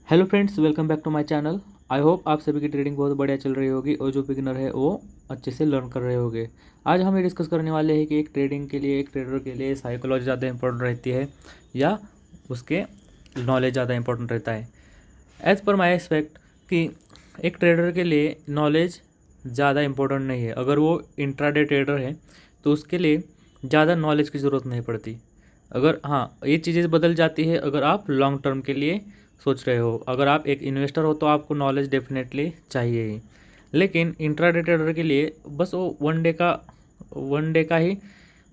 Hello friends, welcome back to my channel. I hope आप सभी की ट्रेडिंग बहुत बढ़िया चल रही होगी और जो बिगिनर है वो अच्छे से लर्न कर रहे होंगे। आज हम ये डिस्कस करने वाले हैं कि एक ट्रेडिंग के लिए, एक ट्रेडर के लिए साइकोलॉजी ज़्यादा इंपॉर्टेंट रहती है या उसके नॉलेज ज़्यादा इंपॉर्टेंट रहता है। एज़ पर माई एक्सपेक्ट कि एक ट्रेडर के लिए नॉलेज ज़्यादा इंपॉर्टेंट नहीं है। अगर वो इंट्राडे ट्रेडर है तो उसके लिए ज़्यादा नॉलेज की ज़रूरत नहीं पड़ती। अगर हाँ, ये चीज़ें बदल जाती है अगर आप लॉन्ग टर्म के लिए सोच रहे हो। अगर आप एक इन्वेस्टर हो तो आपको नॉलेज डेफिनेटली चाहिए ही, लेकिन इंट्राडे ट्रेडर के लिए बस वो वन डे का ही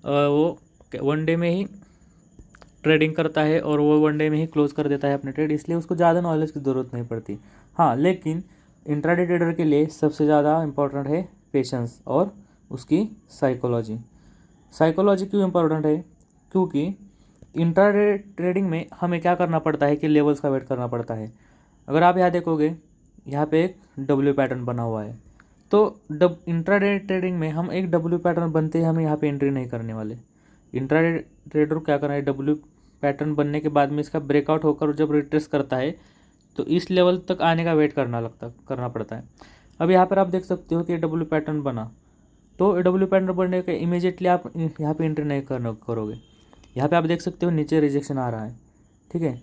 वो वन डे में ही ट्रेडिंग करता है और वो वन डे में ही क्लोज कर देता है अपने ट्रेड, इसलिए उसको ज़्यादा नॉलेज की ज़रूरत नहीं पड़ती। हाँ, लेकिन इंट्राडे ट्रेडर के लिए सबसे ज़्यादा इंपॉर्टेंट है पेशेंस और उसकी साइकोलॉजी। साइकोलॉजी क्यों इम्पोर्टेंट है? क्योंकि इंट्राडे ट्रेडिंग में हमें क्या करना पड़ता है कि लेवल्स का वेट करना पड़ता है। अगर आप यहाँ देखोगे, यहाँ पे एक डब्ल्यू पैटर्न बना हुआ है, तो इंट्राडे ट्रेडिंग में हम एक डब्ल्यू पैटर्न बनते ही हम यहाँ पे एंट्री नहीं करने वाले। इंट्राडे ट्रेडर क्या करना है, डब्ल्यू पैटर्न बनने के बाद में इसका ब्रेकआउट होकर जब रिट्रेस करता है तो इस लेवल तक आने का वेट करना पड़ता है। अब यहाँ पर आप देख सकते हो कि डब्ल्यू पैटर्न बना, तो डब्ल्यू पैटर्न बनने के इमीडिएटली आप यहाँ पे एंट्री नहीं करोगे। यहाँ पे आप देख सकते हो नीचे रिजेक्शन आ रहा है, ठीक है,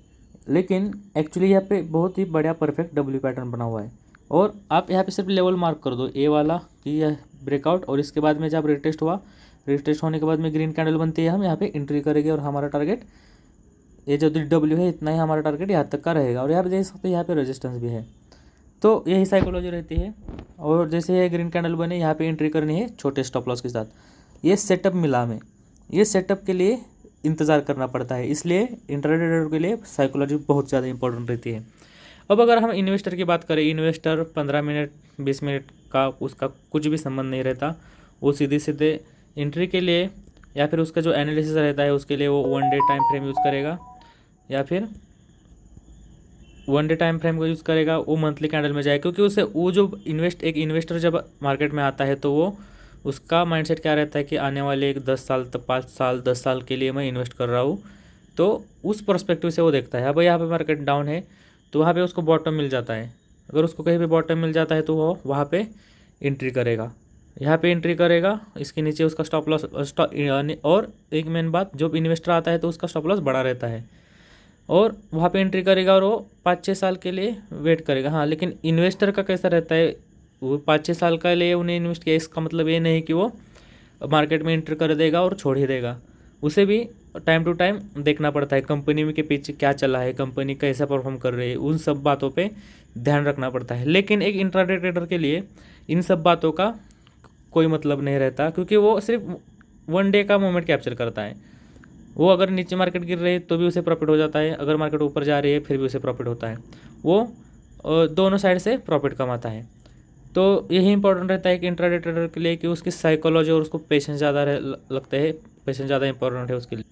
लेकिन एक्चुअली यहाँ पे बहुत ही बढ़िया परफेक्ट डब्ल्यू पैटर्न बना हुआ है। और आप यहाँ पे सिर्फ लेवल मार्क कर दो ए वाला कि यह ब्रेकआउट, और इसके बाद में जब रिटेस्ट हुआ, रिटेस्ट होने के बाद में ग्रीन कैंडल बनती है, हम यहाँ पे एंट्री करेंगे और हमारा टारगेट ये जो डब्ल्यू है इतना ही हमारा टारगेट यहाँ तक का रहेगा। और यहाँ पे देख सकते हो यहाँ पे रेजिस्टेंस भी है। तो यही साइकोलॉजी रहती है। और जैसे ये ग्रीन कैंडल बने, यहाँ पे एंट्री करनी है छोटे स्टॉप लॉस के साथ। ये सेटअप मिला हमें, ये सेटअप के लिए इंतज़ार करना पड़ता है, इसलिए इंट्राडे ट्रेडर के लिए साइकोलॉजी बहुत ज़्यादा इंपॉर्टेंट रहती है। अब अगर हम इन्वेस्टर की बात करें, इन्वेस्टर 15 मिनट 20 मिनट का उसका कुछ भी संबंध नहीं रहता। वो सीधे सीधे एंट्री के लिए या फिर उसका जो एनालिसिस रहता है उसके लिए वो one day time frame use करेगा, या फिर वन डे टाइम फ्रेम को यूज़ करेगा। वो मंथली कैंडल में जाए, क्योंकि उसे वो जो एक इन्वेस्टर जब मार्केट में आता है तो वो उसका माइंडसेट क्या रहता है कि आने वाले एक 10 साल तक, 5 साल 10 साल के लिए मैं इन्वेस्ट कर रहा हूँ। तो उस पर्सपेक्टिव से वो देखता है। अब यहाँ पे मार्केट डाउन है तो वहाँ पे उसको बॉटम मिल जाता है। अगर उसको कहीं पे बॉटम मिल जाता है तो वो वहाँ पे एंट्री करेगा, यहाँ पे एंट्री करेगा। इसके नीचे उसका स्टॉप लॉस और एक मेन बात, जब इन्वेस्टर आता है तो उसका स्टॉप लॉस बड़ा रहता है और वहाँ पे एंट्री करेगा और वो 5-6 साल के लिए वेट करेगा। हाँ, लेकिन इन्वेस्टर का कैसा रहता है, वो 5-6 साल के लिए उन्हें इन्वेस्ट किया, इसका मतलब ये नहीं कि वो मार्केट में एंटर कर देगा और छोड़ ही देगा। उसे भी टाइम टू टाइम देखना पड़ता है, कंपनी में के पीछे क्या चला है, कंपनी कैसा परफॉर्म कर रही है, उन सब बातों पे ध्यान रखना पड़ता है। लेकिन एक इंट्राडे ट्रेडर के लिए इन सब बातों का कोई मतलब नहीं रहता, क्योंकि वो सिर्फ वन डे का मोमेंट कैप्चर करता है। वो अगर नीचे मार्केट गिर रही है तो भी उसे प्रॉफिट हो जाता है, अगर मार्केट ऊपर जा रही है फिर भी उसे प्रॉफिट होता है। वो दोनों साइड से प्रॉफिट कमाता है। तो यही इंपॉर्टेंट रहता है कि इंट्राडे ट्रेडर के लिए कि उसकी साइकोलॉजी और उसको पेशेंस ज़्यादा लगता है, पेशेंस ज़्यादा इंपॉर्टेंट है उसके लिए।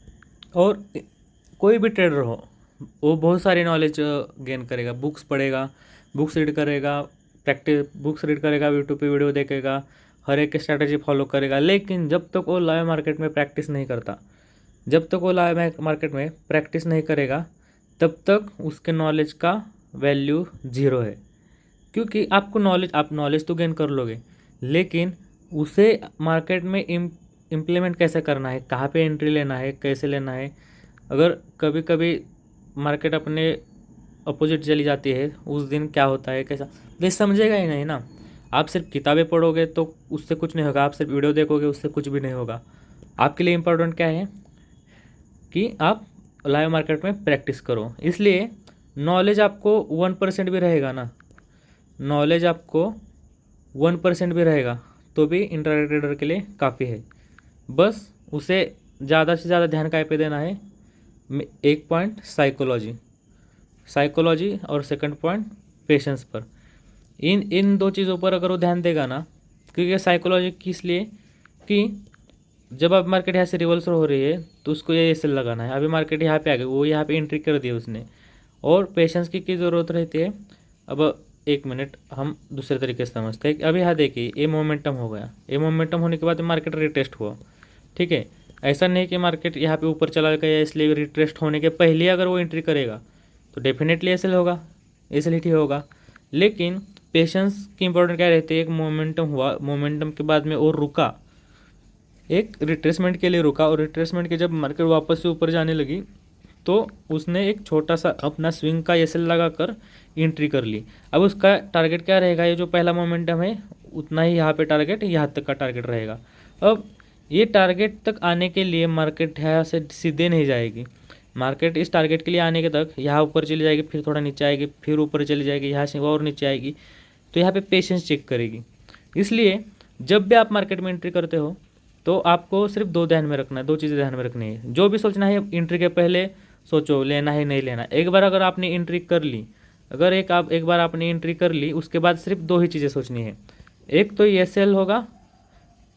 और कोई भी ट्रेडर हो वो बहुत सारी नॉलेज गेन करेगा, बुक्स पढ़ेगा, बुक्स रीड करेगा, बुक्स रीड करेगा, यूट्यूब पे वीडियो देखेगा, हर एक स्ट्रैटेजी फॉलो करेगा, लेकिन जब तक वो लाइव मार्केट में प्रैक्टिस नहीं करता, जब तक वो लाइव मार्केट में प्रैक्टिस नहीं करेगा तब तक उसके नॉलेज का वैल्यू ज़ीरो है। क्योंकि आप नॉलेज तो गेन कर लोगे, लेकिन उसे मार्केट में इम्प्लीमेंट कैसे करना है, कहाँ पे एंट्री लेना है, कैसे लेना है। अगर कभी कभी मार्केट अपने अपोजिट चली जाती है, उस दिन क्या होता है, कैसा, ये समझेगा ही नहीं ना। आप सिर्फ किताबें पढ़ोगे तो उससे कुछ नहीं होगा, आप सिर्फ वीडियो देखोगे उससे कुछ भी नहीं होगा। आपके लिए इम्पोर्टेंट क्या है कि आप लाइव मार्केट में प्रैक्टिस करो। इसलिए नॉलेज आपको 1% भी रहेगा ना, नॉलेज आपको 1% भी रहेगा तो भी इंट्राडे ट्रेडर के लिए काफ़ी है। बस उसे ज़्यादा से ज़्यादा ध्यान काय पे देना है, एक पॉइंट साइकोलॉजी और सेकंड पॉइंट पेशेंस पर। इन दो चीज़ों पर अगर वो ध्यान देगा ना, क्योंकि साइकोलॉजी किस लिए कि जब अब मार्केट यहाँ से रिवर्सल हो रही है तो उसको ये एसएल लगाना है। अभी मार्केट यहाँ पे आ गई, वो यहाँ पे एंट्री कर दी उसने, और पेशेंस की ज़रूरत रहती है। अब एक मिनट हम दूसरे तरीके से समझते हैं। अभी यहाँ देखिए, ये मोमेंटम हो गया, ये मोमेंटम होने के बाद मार्केट रिटेस्ट हुआ, ठीक है। ऐसा नहीं कि मार्केट यहाँ पे ऊपर चला गया इसलिए रिटेस्ट होने के पहले अगर वो एंट्री करेगा तो डेफिनेटली एसएल होगा, इसलिए ठीक होगा। लेकिन पेशेंस की इंपॉर्टेंट क्या रहती है, एक मोमेंटम हुआ, मोमेंटम के बाद में और रुका, एक रिट्रेसमेंट के लिए रुका, और रिट्रेसमेंट के जब मार्केट वापस से ऊपर जाने लगी तो उसने एक छोटा सा अपना स्विंग का एसएल लगाकर एंट्री कर ली। अब उसका टारगेट क्या रहेगा, ये जो पहला मोमेंटम है उतना ही यहाँ पे टारगेट, यहाँ तक का टारगेट रहेगा। अब ये टारगेट तक आने के लिए मार्केट यहाँ से सीधे नहीं जाएगी, मार्केट इस टारगेट के लिए आने के तक यहाँ ऊपर चली जाएगी, फिर थोड़ा नीचे आएगी, फिर ऊपर चली जाएगी, यहाँ से और नीचे आएगी। तो यहाँ पे पेशेंस चेक करेगी। इसलिए जब भी आप मार्केट में एंट्री करते हो तो आपको सिर्फ दो ध्यान में रखना है, दो चीज़ें ध्यान में रखनी है। जो भी सोचना है एंट्री के पहले सोचो, लेना है नहीं लेना। एक बार अगर आपने एंट्री कर ली, अगर एक बार आपने एंट्री कर ली, उसके बाद सिर्फ दो ही चीज़ें सोचनी है, एक तो ये सेल होगा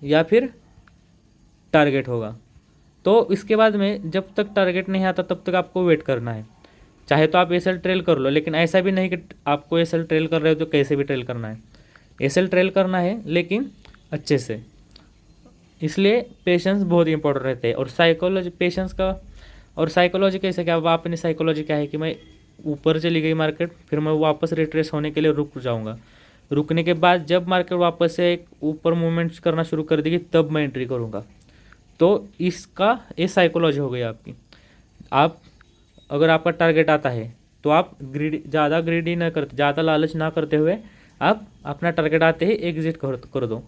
या फिर टारगेट होगा। तो इसके बाद में जब तक टारगेट नहीं आता तब तक आपको वेट करना है। चाहे तो आप एसएल ट्रेल कर लो, लेकिन ऐसा भी नहीं कि आपको एसएल ट्रेल कर रहे हो तो कैसे भी ट्रेल करना है। एसएल ट्रेल करना है लेकिन अच्छे से। इसलिए पेशेंस बहुत इंपॉर्टेंट रहते हैं। और साइकोलॉजी पेशेंस का, और साइकोलॉजी कैसे, क्या अपनी साइकोलॉजी क्या है कि मैं ऊपर चली गई मार्केट, फिर मैं वापस रिट्रेस होने के लिए रुक जाऊंगा, रुकने के बाद जब मार्केट वापस से एक ऊपर मूवमेंट्स करना शुरू कर देगी तब मैं एंट्री करूंगा। तो इसका ये साइकोलॉजी हो गई आपकी। आप अगर आपका टारगेट आता है तो आप ज़्यादा ग्रीडी ना करते, ज़्यादा लालच ना करते हुए आप अपना टारगेट आते ही एग्जिट कर दो।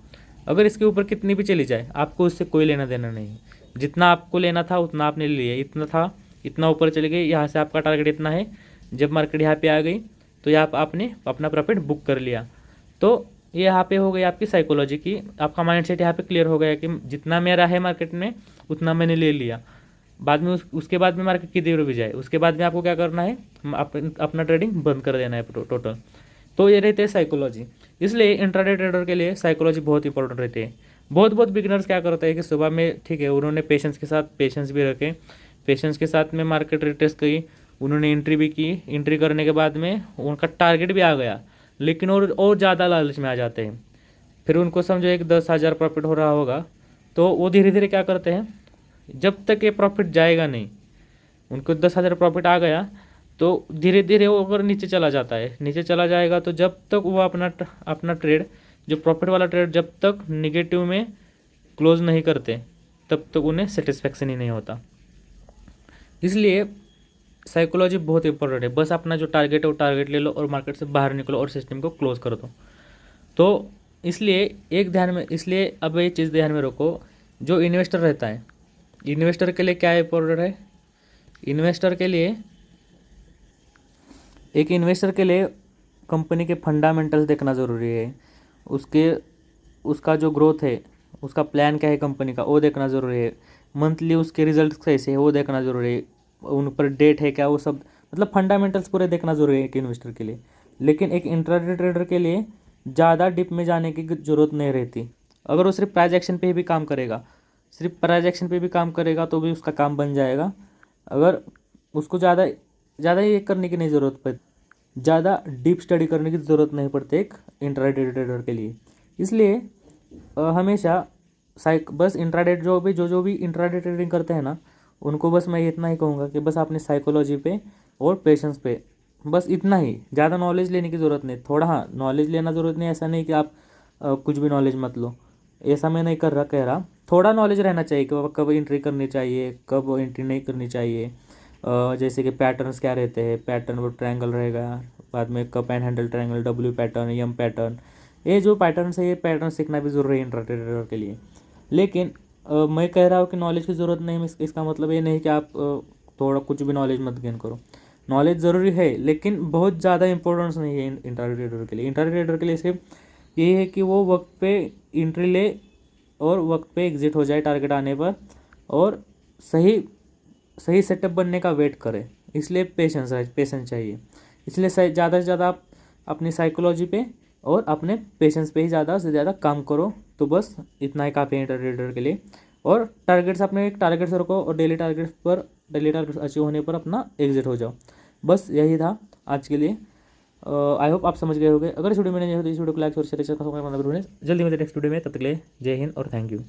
अगर इसके ऊपर कितनी भी चली जाए आपको उससे कोई लेना देना नहीं। जितना आपको लेना था उतना आपने ले लिया, इतना था इतना ऊपर चली गई, यहाँ से आपका टारगेट इतना है। जब मार्केट यहाँ पे आ गई तो यहाँ आपने अपना प्रॉफिट बुक कर लिया। तो ये यहाँ पे हो गई आपकी साइकोलॉजी की, आपका माइंडसेट यहाँ पे क्लियर हो गया कि जितना मेरा है मार्केट में उतना मैंने ले लिया। बाद में उसके बाद में मार्केट किधर भी जाए उसके बाद में आपको क्या करना है, अपना ट्रेडिंग बंद कर देना है टोटल। तो ये रहते हैं साइकोलॉजी। इसलिए इंट्राडे ट्रेडर के लिए साइकोलॉजी बहुत इंपॉर्टेंट रहती है। बहुत बिगिनर्स क्या करते हैं कि सुबह में ठीक है उन्होंने पेशेंस के साथ पेशेंस भी रखे, पेशेंस के साथ में मार्केट रिटेस्ट की, उन्होंने एंट्री भी की, एंट्री करने के बाद में उनका टारगेट भी आ गया, लेकिन और ज़्यादा लालच में आ जाते हैं। फिर उनको समझो एक 10,000 प्रॉफिट हो रहा होगा तो वो धीरे धीरे क्या करते हैं, जब तक ये प्रॉफिट जाएगा नहीं, उनको 10,000 प्रॉफिट आ गया तो धीरे धीरे वो अगर नीचे चला जाता है, नीचे चला जाएगा तो जब तक वो अपना ट्रेड, जो प्रॉफिट वाला ट्रेड जब तक निगेटिव में क्लोज नहीं करते तब तक उन्हें सेटिस्फेक्शन ही नहीं होता। इसलिए साइकोलॉजी बहुत इंपॉर्टेंट है। बस अपना जो टारगेट है वो टारगेट ले लो और मार्केट से बाहर निकलो और सिस्टम को क्लोज कर दो। तो इसलिए अब ये चीज़ ध्यान में रखो, जो इन्वेस्टर रहता है, इन्वेस्टर के लिए क्या इंपॉर्टेंट है, एक इन्वेस्टर के लिए कंपनी के फंडामेंटल्स देखना ज़रूरी है, उसका जो ग्रोथ है, उसका प्लान क्या है कंपनी का वो देखना ज़रूरी है, मंथली उसके रिजल्ट्स कैसे है वो देखना ज़रूरी है, उन पर डेट है क्या, वो सब मतलब फंडामेंटल्स पूरे देखना ज़रूरी है एक इन्वेस्टर के लिए। लेकिन एक इंट्राडे ट्रेडर के लिए ज़्यादा डिप में जाने की ज़रूरत नहीं रहती। अगर वो सिर्फ प्राइस एक्शन पे भी काम करेगा तो भी उसका काम बन जाएगा। अगर उसको ज़्यादा ये करने की नहीं ज़रूरत पड़ती, ज़्यादा डीप स्टडी करने की ज़रूरत नहीं पड़ती एक इंट्राडे ट्रेडर के लिए। इसलिए हमेशा बस इंट्राडे जो भी इंट्राडे ट्रेडिंग करते हैं ना, उनको बस मैं इतना ही कहूँगा कि बस अपनी साइकोलॉजी पे और पेशेंस पे, बस इतना ही, ज़्यादा नॉलेज लेने की ज़रूरत नहीं। थोड़ा हाँ नॉलेज लेना ज़रूरत नहीं, ऐसा नहीं कि आप कुछ भी नॉलेज मत लो, ऐसा मैं नहीं कह रहा। थोड़ा नॉलेज रहना चाहिए कि कब एंट्री करनी चाहिए, कब एंट्री नहीं करनी चाहिए। जैसे कि पैटर्न्स क्या रहते हैं, पैटर्न वो ट्रायंगल रहेगा, बाद में cup and handle triangle, W pattern, M pattern, ये जो पैटर्न्स है ये पैटर्न सीखना भी ज़रूरी है इंट्राडे ट्रेडर के लिए। लेकिन मैं कह रहा हूँ कि नॉलेज की ज़रूरत नहीं है, इसका मतलब ये नहीं कि आप थोड़ा कुछ भी नॉलेज मत गेन करो। नॉलेज ज़रूरी है लेकिन बहुत ज़्यादा इंपॉर्टेंस नहीं है इंट्राडे ट्रेडर के लिए। इंट्राडे ट्रेडर के लिए सिर्फ यही है कि वो वक्त पे एंट्री ले और वक्त पे एग्जिट हो जाए टारगेट आने पर, और सही सेटअप बनने का वेट करे। इसलिए पेशेंस चाहिए। इसलिए ज़्यादा से ज़्यादा आप अपनी साइकोलॉजी पे और अपने पेशेंस पे ही ज़्यादा से ज़्यादा काम करो। तो बस इतना ही काफ़ी है ट्रेडर के लिए। और टारगेट्स, अपने एक टारगेट्स रखो और डेली टारगेट्स अचीव होने पर अपना एग्जिट हो जाओ। बस यही था आज के लिए। आई होप आप समझ गए होंगे। अगर इस वीडियो में नहीं हो तो इस वीडियो को लाइक और शेयर करना जल्दी मिलते नेक्स्ट वीडियो में। तब तक के लिए जय हिंद और थैंक यू।